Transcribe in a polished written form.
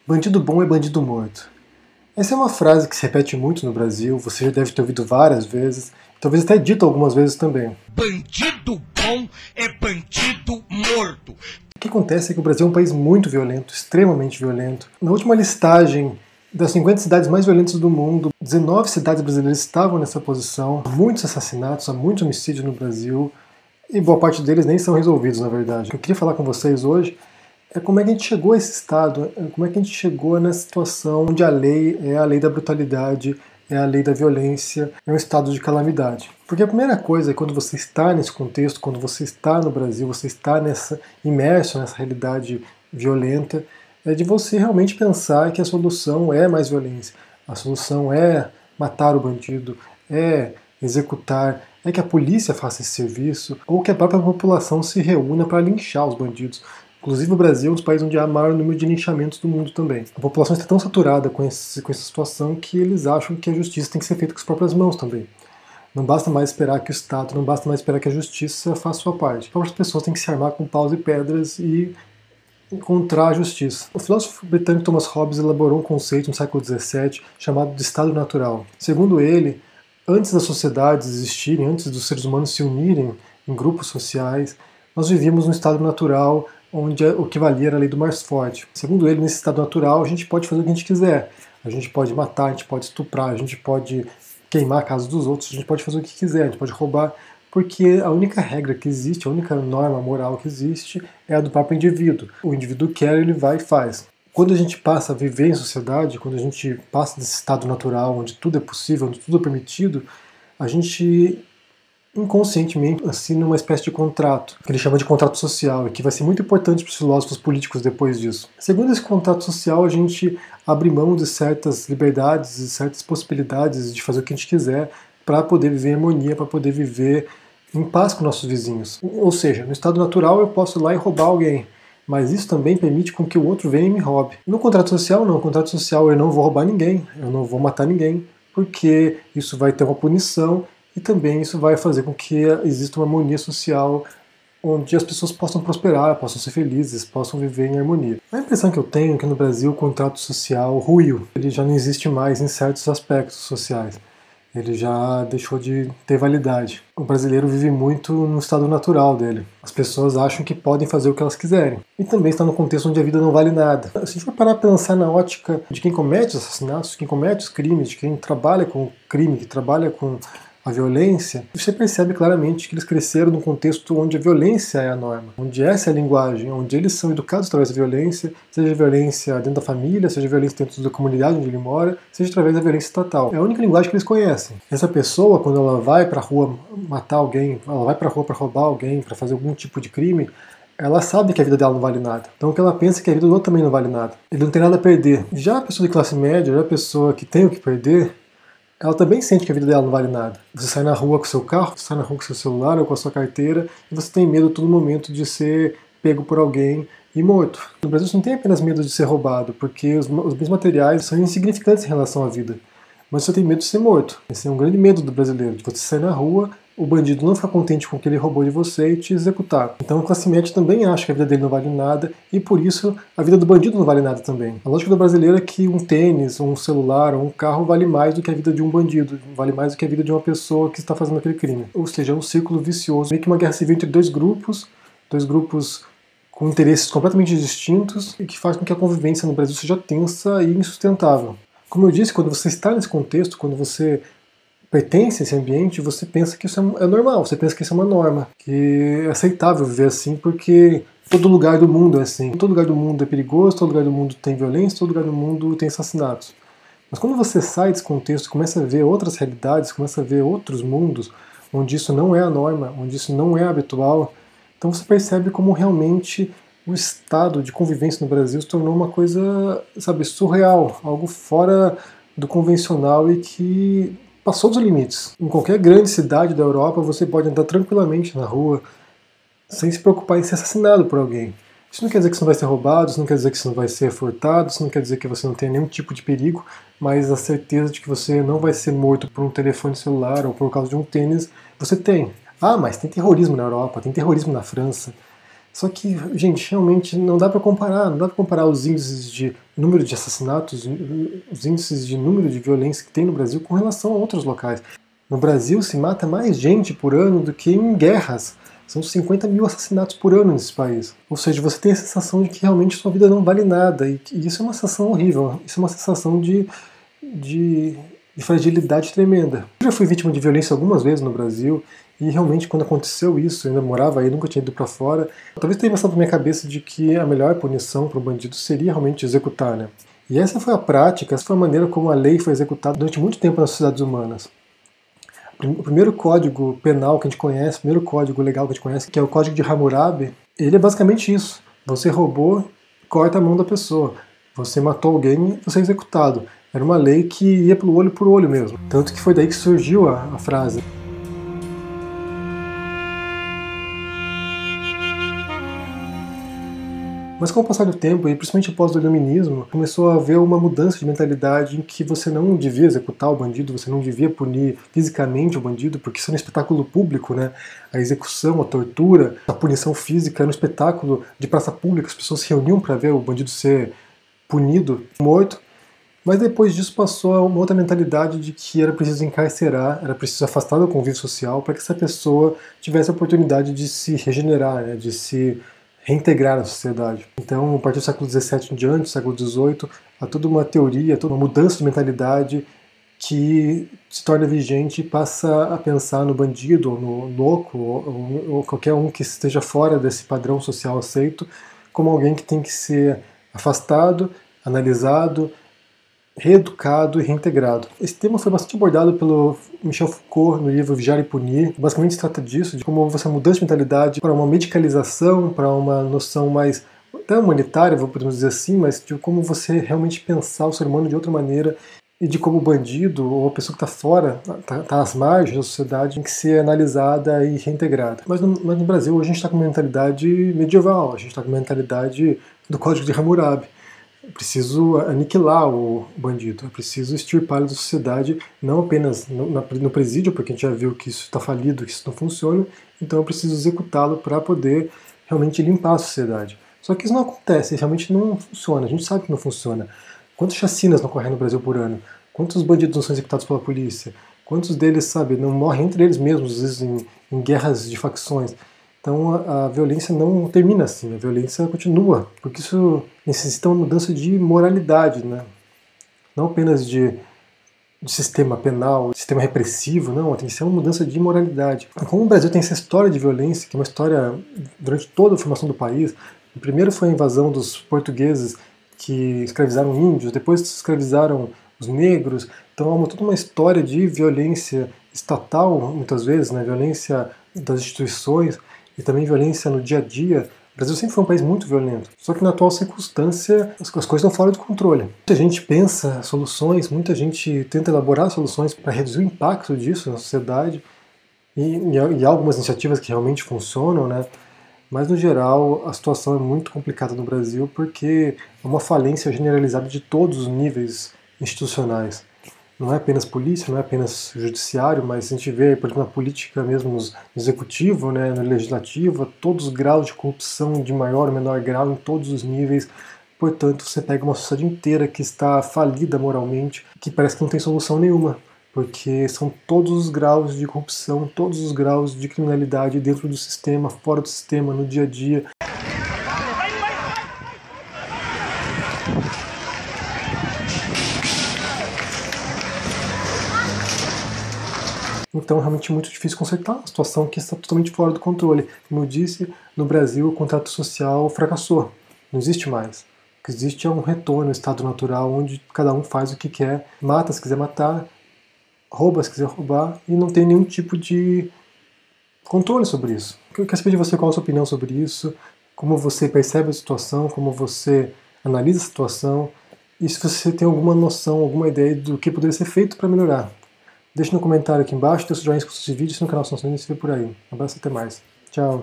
Bandido bom é bandido morto. Essa é uma frase que se repete muito no Brasil, você já deve ter ouvido várias vezes, talvez até dito algumas vezes também. Bandido bom é bandido morto. O que acontece é que o Brasil é um país muito violento, extremamente violento. Na última listagem das 50 cidades mais violentas do mundo, 19 cidades brasileiras estavam nessa posição. Há muitos assassinatos, há muito homicídio no Brasil, e boa parte deles nem são resolvidos, na verdade. O que eu queria falar com vocês hoje é como é que a gente chegou a esse estado, como é que a gente chegou nessa situação onde a lei é a lei da brutalidade, é a lei da violência, é um estado de calamidade. Porque a primeira coisa é quando você está nesse contexto, quando você está no Brasil, você está imerso nessa realidade violenta, é de você realmente pensar que a solução é mais violência, a solução é matar o bandido, é executar, é que a polícia faça esse serviço, ou que a própria população se reúna para linchar os bandidos. Inclusive o Brasil é um dos países onde há maior número de linchamentos do mundo também. A população está tão saturada com essa situação que eles acham que a justiça tem que ser feita com as próprias mãos também. Não basta mais esperar que o Estado, não basta mais esperar que a justiça faça a sua parte. As próprias pessoas têm que se armar com paus e pedras e encontrar a justiça. O filósofo britânico Thomas Hobbes elaborou um conceito no século XVII chamado de estado natural. Segundo ele, antes das sociedades existirem, antes dos seres humanos se unirem em grupos sociais, nós vivíamos num estado natural onde o que valia era a lei do mais forte. Segundo ele, nesse estado natural, a gente pode fazer o que a gente quiser. A gente pode matar, a gente pode estuprar, a gente pode queimar a casa dos outros, a gente pode fazer o que quiser, a gente pode roubar, porque a única regra que existe, a única norma moral que existe é a do próprio indivíduo. O indivíduo quer, ele vai e faz. Quando a gente passa a viver em sociedade, quando a gente passa desse estado natural, onde tudo é possível, onde tudo é permitido, a gente inconscientemente assina uma espécie de contrato, que ele chama de contrato social, e que vai ser muito importante para os filósofos políticos depois disso. Segundo esse contrato social, a gente abre mão de certas liberdades e certas possibilidades de fazer o que a gente quiser para poder viver em harmonia, para poder viver em paz com nossos vizinhos. Ou seja, no estado natural eu posso ir lá e roubar alguém, mas isso também permite com que o outro venha e me roube. No contrato social, não. No contrato social eu não vou roubar ninguém, eu não vou matar ninguém, porque isso vai ter uma punição e também isso vai fazer com que exista uma harmonia social onde as pessoas possam prosperar, possam ser felizes, possam viver em harmonia. A impressão que eu tenho é que no Brasil o contrato social ruiu. Ele já não existe mais em certos aspectos sociais. Ele já deixou de ter validade. O brasileiro vive muito no estado natural dele. As pessoas acham que podem fazer o que elas quiserem. E também está no contexto onde a vida não vale nada. Se a gente for parar para pensar na ótica de quem comete os assassinatos, de quem comete os crimes, de quem trabalha com o crime, que trabalha com a violência, você percebe claramente que eles cresceram num contexto onde a violência é a norma, onde essa é a linguagem, onde eles são educados através da violência, seja violência dentro da família, seja violência dentro da comunidade onde ele mora, seja através da violência estatal. É a única linguagem que eles conhecem. Essa pessoa, quando ela vai pra rua matar alguém, ela vai pra rua pra roubar alguém, pra fazer algum tipo de crime, ela sabe que a vida dela não vale nada. Então o que ela pensa é que a vida do outro também não vale nada. Ele não tem nada a perder. Já a pessoa de classe média, já a pessoa que tem o que perder, ela também sente que a vida dela não vale nada. Você sai na rua com o seu carro, você sai na rua com o seu celular ou com a sua carteira e você tem medo a todo momento de ser pego por alguém e morto. No Brasil você não tem apenas medo de ser roubado, porque os bens materiais são insignificantes em relação à vida. Mas você tem medo de ser morto. Esse é um grande medo do brasileiro, de você sair na rua, o bandido não ficar contente com o que ele roubou de você e te executar. Então a classe média também acha que a vida dele não vale nada e por isso a vida do bandido não vale nada também. A lógica do brasileiro é que um tênis, ou um celular, ou um carro vale mais do que a vida de um bandido, vale mais do que a vida de uma pessoa que está fazendo aquele crime. Ou seja, é um círculo vicioso, meio que uma guerra civil entre dois grupos com interesses completamente distintos e que faz com que a convivência no Brasil seja tensa e insustentável. Como eu disse, quando você está nesse contexto, quando você pertence a esse ambiente, você pensa que isso é normal, você pensa que isso é uma norma, que é aceitável viver assim, porque todo lugar do mundo é assim. Todo lugar do mundo é perigoso, todo lugar do mundo tem violência, todo lugar do mundo tem assassinatos. Mas quando você sai desse contexto, começa a ver outras realidades, começa a ver outros mundos, onde isso não é a norma, onde isso não é habitual, então você percebe como realmente o estado de convivência no Brasil se tornou uma coisa, sabe, surreal, algo fora do convencional e que passou dos limites. Em qualquer grande cidade da Europa você pode andar tranquilamente na rua sem se preocupar em ser assassinado por alguém. Isso não quer dizer que você não vai ser roubado, isso não quer dizer que você não vai ser furtado, isso não quer dizer que você não tenha nenhum tipo de perigo, mas a certeza de que você não vai ser morto por um telefone celular ou por causa de um tênis, você tem. Ah, mas tem terrorismo na Europa, tem terrorismo na França, Só que, gente, realmente não dá para comparar os índices de número de assassinatos, os índices de número de violência que tem no Brasil com relação a outros locais. No Brasil se mata mais gente por ano do que em guerras. São 50 mil assassinatos por ano nesse país. Ou seja, você tem a sensação de que realmente sua vida não vale nada. E isso é uma sensação horrível. Isso é uma sensação de fragilidade tremenda. Eu já fui vítima de violência algumas vezes no Brasil. E realmente quando aconteceu isso, eu ainda morava aí, nunca tinha ido para fora. Talvez tenha passado na minha cabeça de que a melhor punição para um bandido seria realmente executar, né? E essa foi a prática, essa foi a maneira como a lei foi executada durante muito tempo nas sociedades humanas. O primeiro código penal que a gente conhece, o primeiro código legal que a gente conhece, que é o Código de Hammurabi, ele é basicamente isso. Você roubou, corta a mão da pessoa. Você matou alguém, você é executado. Era uma lei que ia pelo olho por olho mesmo. Tanto que foi daí que surgiu a frase. Mas com o passar do tempo, e principalmente após o iluminismo, começou a haver uma mudança de mentalidade em que você não devia executar o bandido, você não devia punir fisicamente o bandido, porque isso é um espetáculo público, né? A execução, a tortura, a punição física era um espetáculo de praça pública, as pessoas se reuniam para ver o bandido ser punido, morto. Mas depois disso passou a uma outra mentalidade de que era preciso encarcerar, era preciso afastar do convívio social para que essa pessoa tivesse a oportunidade de se regenerar, né? De se reintegrar na sociedade. Então, a partir do século XVII em diante, século XVIII, há toda uma teoria, toda uma mudança de mentalidade que se torna vigente e passa a pensar no bandido, ou no louco, ou qualquer um que esteja fora desse padrão social aceito, como alguém que tem que ser afastado, analisado, reeducado e reintegrado. Esse tema foi bastante abordado pelo Michel Foucault no livro Vigiar e Punir. Basicamente se trata disso, de como houve essa mudança de mentalidade para uma medicalização, para uma noção mais até humanitária, podemos dizer assim, mas de como você realmente pensar o ser humano de outra maneira e de como o bandido ou a pessoa que está fora, está às margens da sociedade, tem que ser analisada e reintegrada. Mas no Brasil hoje a gente está com uma mentalidade medieval, a gente está com uma mentalidade do Código de Hammurabi. É preciso aniquilar o bandido, é preciso extirpá-lo da sociedade, não apenas no presídio, porque a gente já viu que isso está falido, que isso não funciona, então é preciso executá-lo para poder realmente limpar a sociedade. Só que isso não acontece, realmente não funciona, a gente sabe que não funciona. Quantas chacinas não ocorrem no Brasil por ano? Quantos bandidos não são executados pela polícia? Quantos deles, sabe, não morrem entre eles mesmos, às vezes em guerras de facções? Então a violência não termina assim, a violência continua, porque isso necessita uma mudança de moralidade, né? Não apenas de sistema penal, de sistema repressivo, não, tem que ser uma mudança de moralidade. Como o Brasil tem essa história de violência, que é uma história durante toda a formação do país, primeiro foi a invasão dos portugueses que escravizaram índios, depois escravizaram os negros, então há toda uma história de violência estatal, muitas vezes, né? Violência das instituições, e também violência no dia a dia. O Brasil sempre foi um país muito violento, só que na atual circunstância as coisas estão fora de controle. Muita gente pensa soluções, muita gente tenta elaborar soluções para reduzir o impacto disso na sociedade, e há algumas iniciativas que realmente funcionam, né? Mas no geral a situação é muito complicada no Brasil porque é uma falência generalizada de todos os níveis institucionais. Não é apenas polícia, não é apenas judiciário, mas a gente vê, por exemplo, na política mesmo, no executivo, né, no legislativo, todos os graus de corrupção de maior ou menor grau em todos os níveis. Portanto, você pega uma sociedade inteira que está falida moralmente, que parece que não tem solução nenhuma, porque são todos os graus de corrupção, todos os graus de criminalidade dentro do sistema, fora do sistema, no dia a dia. Então é realmente muito difícil consertar uma situação que está totalmente fora do controle. Como eu disse, no Brasil o contrato social fracassou, não existe mais. O que existe é um retorno ao estado natural, onde cada um faz o que quer, mata se quiser matar, rouba se quiser roubar, e não tem nenhum tipo de controle sobre isso. Eu quero saber de você qual a sua opinião sobre isso, como você percebe a situação, como você analisa a situação, e se você tem alguma noção, alguma ideia do que poderia ser feito para melhorar. Deixe no comentário aqui embaixo, deixe o joinha, inscreva-se no vídeo, se no canal, se não se vê por aí. Um abraço, até mais. Tchau.